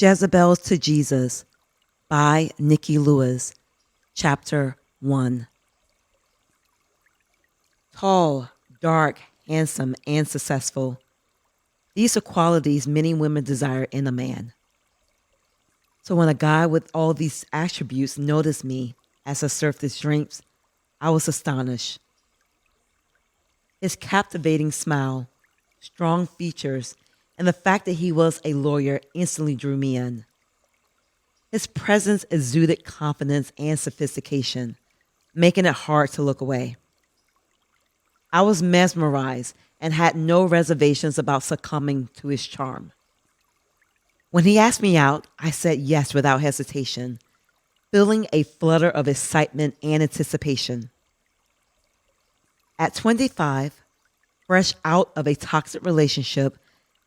Jezebel to Jesus by Nikki Lewis, Chapter 1. Tall, dark, handsome, and successful. These are qualities many women desire in a man. So when a guy with all these attributes noticed me as I surfed his drinks, I was astonished. His captivating smile, strong features, and the fact that he was a lawyer instantly drew me in. His presence exuded confidence and sophistication, making it hard to look away. I was mesmerized and had no reservations about succumbing to his charm. When he asked me out, I said yes without hesitation, feeling a flutter of excitement and anticipation. At 25, fresh out of a toxic relationship,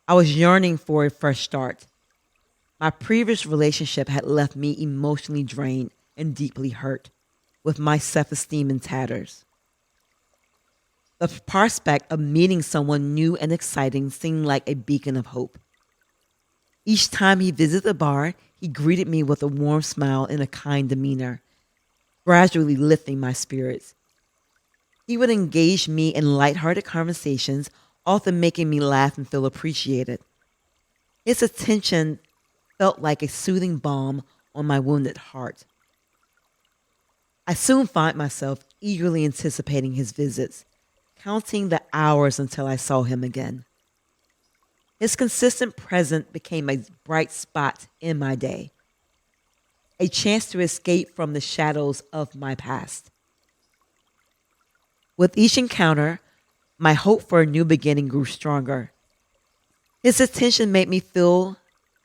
I was yearning for a fresh start. My previous relationship had left me emotionally drained and deeply hurt, with my self-esteem in tatters. The prospect of meeting someone new and exciting seemed like a beacon of hope. Each time he visited the bar, he greeted me with a warm smile and a kind demeanor, gradually lifting my spirits. He would engage me in lighthearted conversations, often making me laugh and feel appreciated. His attention felt like a soothing balm on my wounded heart. I soon found myself eagerly anticipating his visits, counting the hours until I saw him again. His consistent presence became a bright spot in my day, a chance to escape from the shadows of my past. With each encounter, my hope for a new beginning grew stronger. His attention made me feel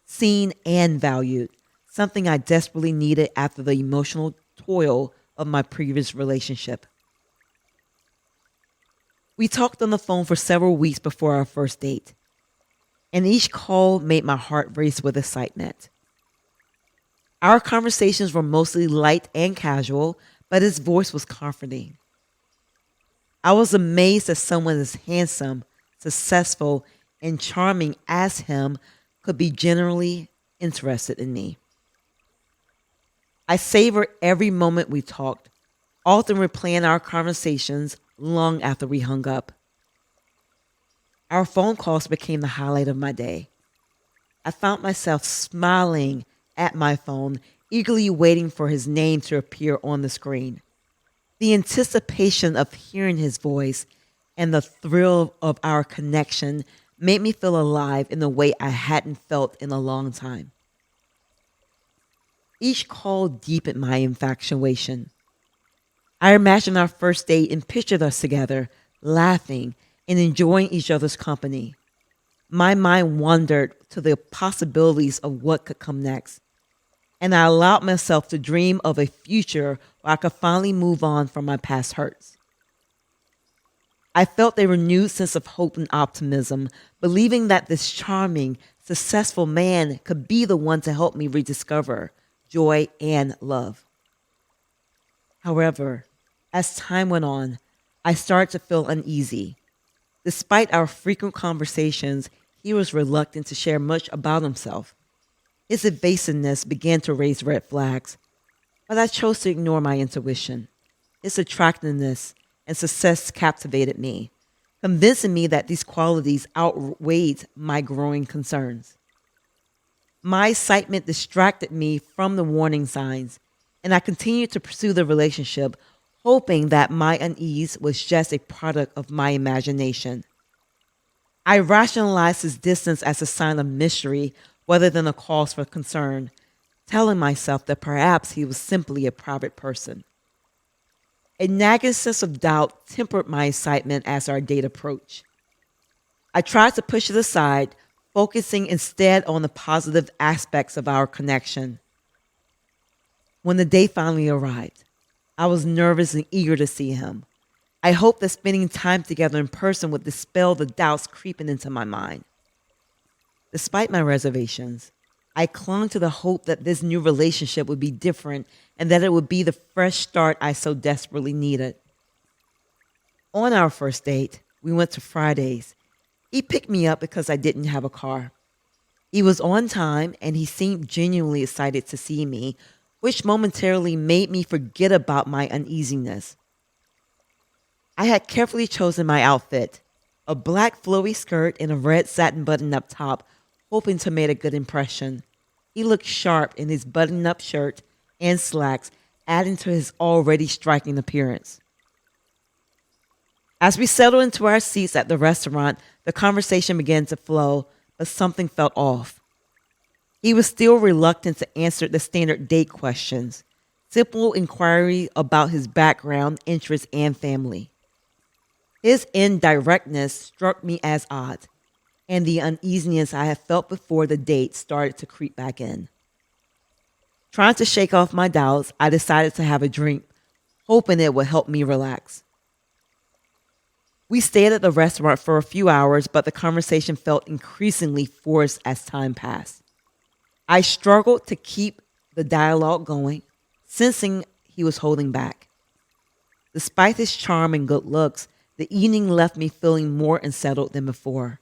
seen and valued, something I desperately needed after the emotional toil of my previous relationship. We talked on the phone for several weeks before our first date, and each call made my heart race with excitement. Our conversations were mostly light and casual, but his voice was comforting. I was amazed that someone as handsome, successful, and charming as him could be genuinely interested in me. I savored every moment we talked, often replaying our conversations long after we hung up. Our phone calls became the highlight of my day. I found myself smiling at my phone, eagerly waiting for his name to appear on the screen. The anticipation of hearing his voice and the thrill of our connection made me feel alive in a way I hadn't felt in a long time. Each call deepened my infatuation. I imagined our first date and pictured us together, laughing and enjoying each other's company. My mind wandered to the possibilities of what could come next, and I allowed myself to dream of a future where I could finally move on from my past hurts. I felt a renewed sense of hope and optimism, believing that this charming, successful man could be the one to help me rediscover joy and love. However, as time went on, I started to feel uneasy. Despite our frequent conversations, he was reluctant to share much about himself. His evasiveness began to raise red flags, but I chose to ignore my intuition. His attractiveness and success captivated me, convincing me that these qualities outweighed my growing concerns. My excitement distracted me from the warning signs, and I continued to pursue the relationship, hoping that my unease was just a product of my imagination. I rationalized his distance as a sign of mystery rather than a cause for concern, telling myself that perhaps he was simply a private person. A nagging sense of doubt tempered my excitement as our date approached. I tried to push it aside, focusing instead on the positive aspects of our connection. When the day finally arrived, I was nervous and eager to see him. I hoped that spending time together in person would dispel the doubts creeping into my mind. Despite my reservations, I clung to the hope that this new relationship would be different and that it would be the fresh start I so desperately needed. On our first date, we went to Fridays. He picked me up because I didn't have a car. He was on time and he seemed genuinely excited to see me, which momentarily made me forget about my uneasiness. I had carefully chosen my outfit, a black flowy skirt and a red satin button up top, hoping to make a good impression. He looked sharp in his button up shirt and slacks, adding to his already striking appearance. As we settled into our seats at the restaurant, the conversation began to flow, but something felt off. He was still reluctant to answer the standard date questions, simple inquiry about his background, interests, and family. His indirectness struck me as odd, and the uneasiness I had felt before the date started to creep back in. Trying to shake off my doubts, I decided to have a drink, hoping it would help me relax. We stayed at the restaurant for a few hours, but the conversation felt increasingly forced as time passed. I struggled to keep the dialogue going, sensing he was holding back. Despite his charm and good looks, the evening left me feeling more unsettled than before.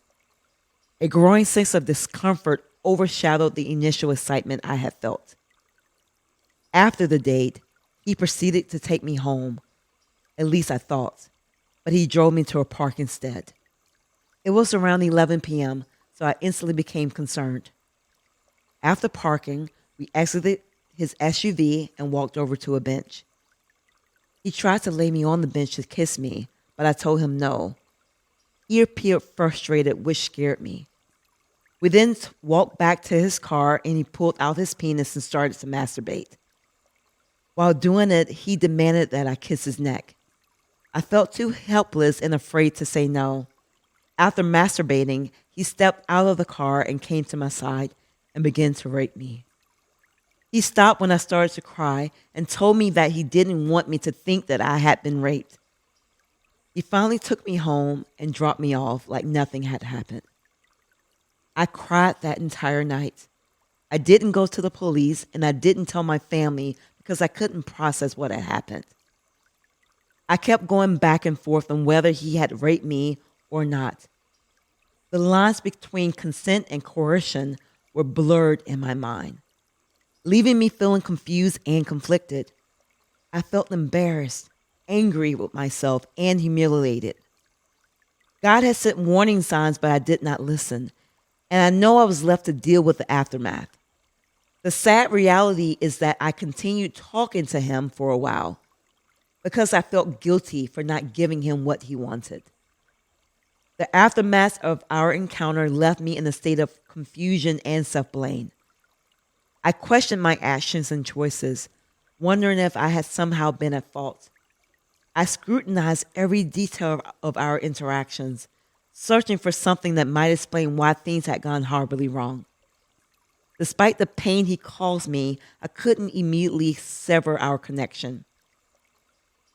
A growing sense of discomfort overshadowed the initial excitement I had felt. After the date, he proceeded to take me home, at least I thought, but he drove me to a park instead. It was around 11 p.m., so I instantly became concerned. After parking, we exited his SUV and walked over to a bench. He tried to lay me on the bench to kiss me, but I told him no. He appeared frustrated, which scared me. We then walked back to his car and he pulled out his penis and started to masturbate. While doing it, he demanded that I kiss his neck. I felt too helpless and afraid to say no. After masturbating, he stepped out of the car and came to my side and began to rape me. He stopped when I started to cry and told me that he didn't want me to think that I had been raped. He finally took me home and dropped me off like nothing had happened. I cried that entire night. I didn't go to the police and I didn't tell my family because I couldn't process what had happened. I kept going back and forth on whether he had raped me or not. The lines between consent and coercion were blurred in my mind, leaving me feeling confused and conflicted. I felt embarrassed, angry with myself, and humiliated. God had sent warning signs, but I did not listen, and I know I was left to deal with the aftermath. The sad reality is that I continued talking to him for a while because I felt guilty for not giving him what he wanted. The aftermath of our encounter left me in a state of confusion and self-blame. I questioned my actions and choices, wondering if I had somehow been at fault. I scrutinized every detail of our interactions, searching for something that might explain why things had gone horribly wrong. Despite the pain he caused me, I couldn't immediately sever our connection.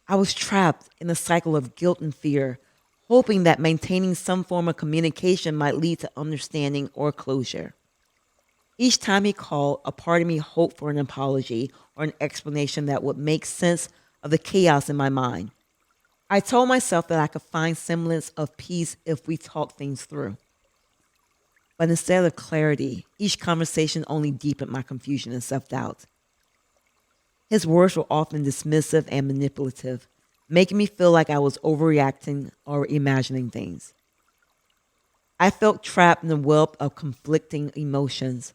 I was trapped in a cycle of guilt and fear, hoping that maintaining some form of communication might lead to understanding or closure. Each time he called, a part of me hoped for an apology or an explanation that would make sense of the chaos in my mind. I told myself that I could find semblance of peace if we talked things through. But instead of clarity, each conversation only deepened my confusion and self-doubt. His words were often dismissive and manipulative, making me feel like I was overreacting or imagining things. I felt trapped in a web of conflicting emotions.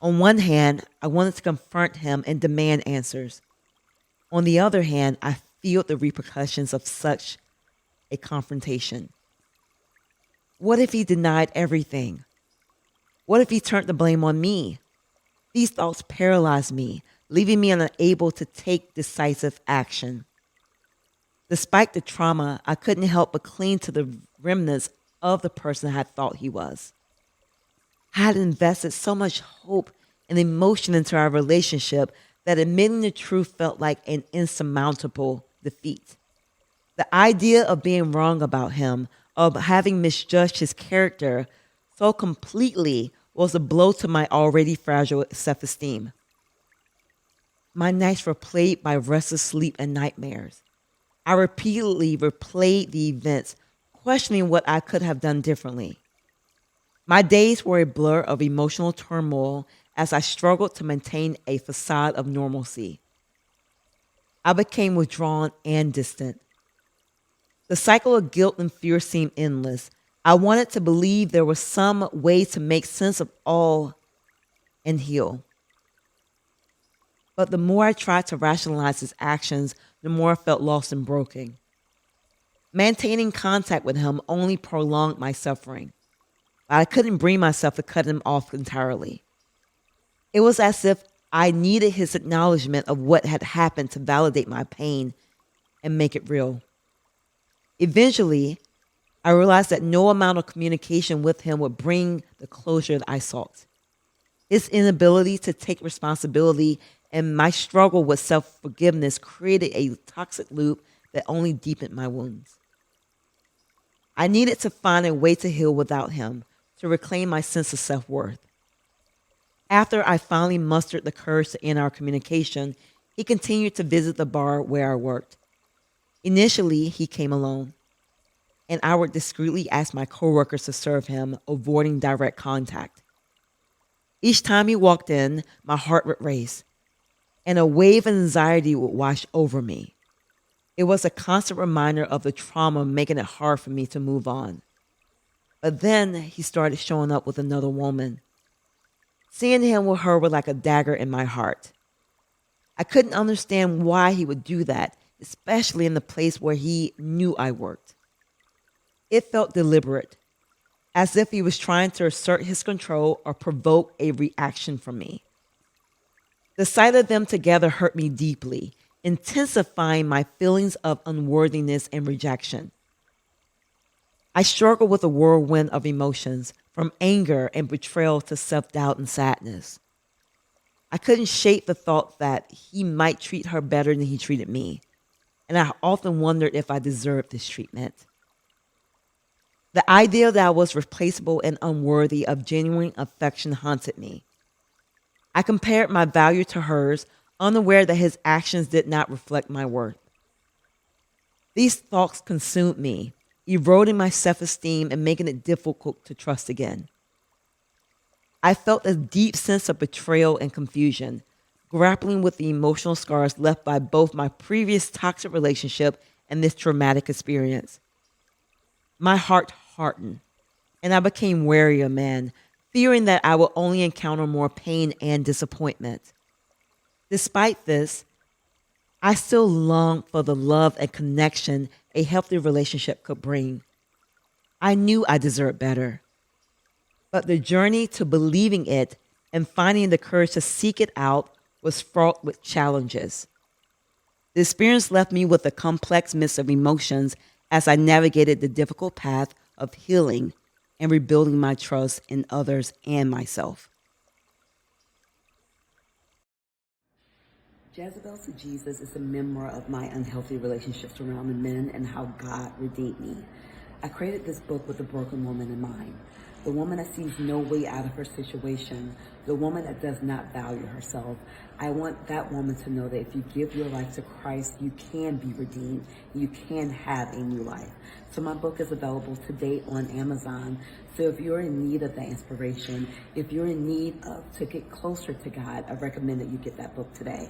On one hand, I wanted to confront him and demand answers. On the other hand, I feared the repercussions of such a confrontation. What if he denied everything? What if he turned the blame on me? These thoughts paralyzed me, leaving me unable to take decisive action. Despite the trauma, I couldn't help but cling to the remnants of the person I had thought he was. I had invested so much hope and emotion into our relationship that admitting the truth felt like an insurmountable defeat. The idea of being wrong about him, of having misjudged his character so completely, was a blow to my already fragile self-esteem. My nights were plagued by restless sleep and nightmares. I repeatedly replayed the events, questioning what I could have done differently. My days were a blur of emotional turmoil as I struggled to maintain a facade of normalcy. I became withdrawn and distant. The cycle of guilt and fear seemed endless. I wanted to believe there was some way to make sense of all and heal. But the more I tried to rationalize his actions, the more I felt lost and broken. Maintaining contact with him only prolonged my suffering. But I couldn't bring myself to cut him off entirely. It was as if I needed his acknowledgement of what had happened to validate my pain and make it real. Eventually, I realized that no amount of communication with him would bring the closure that I sought. His inability to take responsibility and my struggle with self-forgiveness created a toxic loop that only deepened my wounds. I needed to find a way to heal without him, to reclaim my sense of self-worth. After I finally mustered the courage to end our communication, he continued to visit the bar where I worked. Initially, he came alone, and I would discreetly ask my coworkers to serve him, avoiding direct contact. Each time he walked in, my heart would race, and a wave of anxiety would wash over me. It was a constant reminder of the trauma, making it hard for me to move on. But then he started showing up with another woman. Seeing him with her was like a dagger in my heart. I couldn't understand why he would do that, especially in the place where he knew I worked. It felt deliberate, as if he was trying to assert his control or provoke a reaction from me. The sight of them together hurt me deeply, intensifying my feelings of unworthiness and rejection. I struggled with a whirlwind of emotions, from anger and betrayal to self-doubt and sadness. I couldn't shake the thought that he might treat her better than he treated me, and I often wondered if I deserved this treatment. The idea that I was replaceable and unworthy of genuine affection haunted me. I compared my value to hers, unaware that his actions did not reflect my worth. These thoughts consumed me, eroding my self-esteem and making it difficult to trust again. I felt a deep sense of betrayal and confusion, grappling with the emotional scars left by both my previous toxic relationship and this traumatic experience. My heart hardened, and I became wary of men, fearing that I would only encounter more pain and disappointment. Despite this, I still longed for the love and connection a healthy relationship could bring. I knew I deserved better, but the journey to believing it and finding the courage to seek it out was fraught with challenges. The experience left me with a complex mix of emotions as I navigated the difficult path of healing and rebuilding my trust in others and myself. Jezebel to Jesus is a memoir of my unhealthy relationships around men and how God redeemed me. I created this book with a broken woman in mind. The woman that sees no way out of her situation, the woman that does not value herself. I want that woman to know that if you give your life to Christ, you can be redeemed. You can have a new life. So my book is available today on Amazon. So if you're in need of that inspiration, if you're in need of to get closer to God, I recommend that you get that book today.